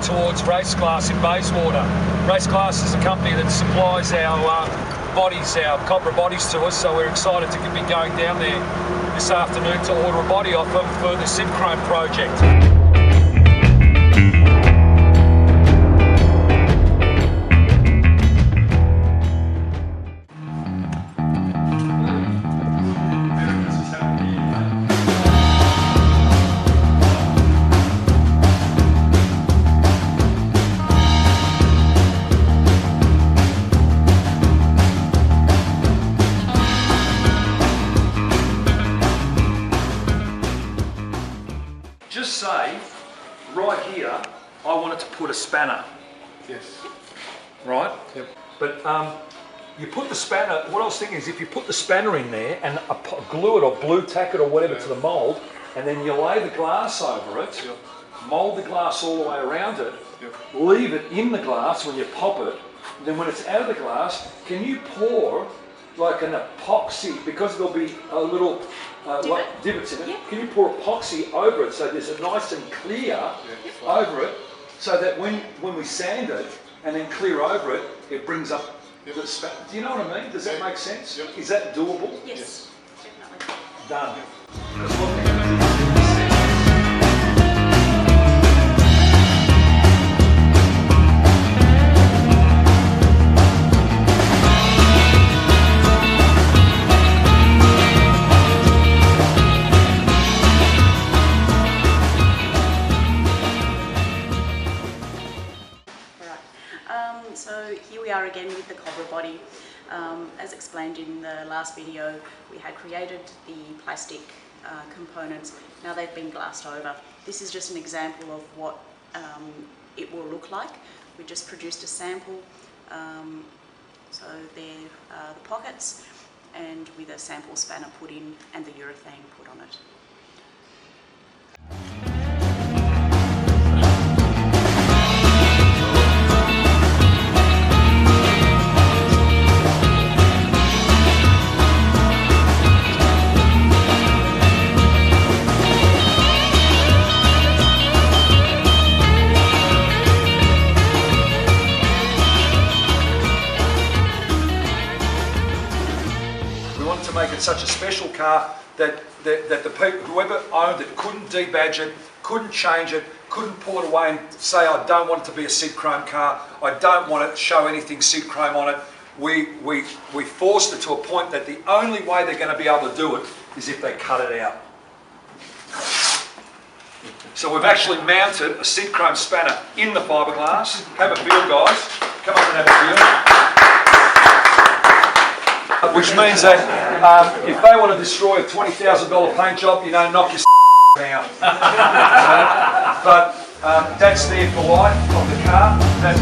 towards Race Glass in Bayswater. Race Glass is a company that supplies our bodies, our copper bodies to us, so we're excited to be going down there this afternoon to order a body off them for the Sidchrome project. Just say, right here, I wanted to put a spanner. Yes. Right? Yep. But you put the spanner, what I was thinking is if you put the spanner in there and glue it or blue tack it or whatever to the mould, and then you lay the glass over it, mould the glass all the way around it, leave it in the glass when you pop it, and then when it's out of the glass, can you pour like an epoxy, because there'll be a little like divots in it, can you pour epoxy over it so there's a nice and clear over it, so that when we sand it and then clear over it, it brings up the spat. Do you know what I mean? Does that make sense? Yep. Is that doable? Yes, definitely. Done. So here we are again with the cobra body. As explained in the last video, we had created the plastic components. Now they've been glassed over. This is just an example of what it will look like. We just produced a sample. So they're the pockets, and with a sample spanner put in and the urethane put on it. To make it such a special car that the people, whoever owned it, couldn't debadge it, couldn't change it, couldn't pull it away and say, I don't want it to be a Sidchrome car, I don't want it to show anything Sidchrome on it. We forced it to a point that the only way they're going to be able to do it is if they cut it out. So we've actually mounted a Sidchrome spanner in the fiberglass. Have a feel, guys. Come up and have a feel. Which means that if they want to destroy a $20,000 paint job, knock your out. But that's there for life of the car. That's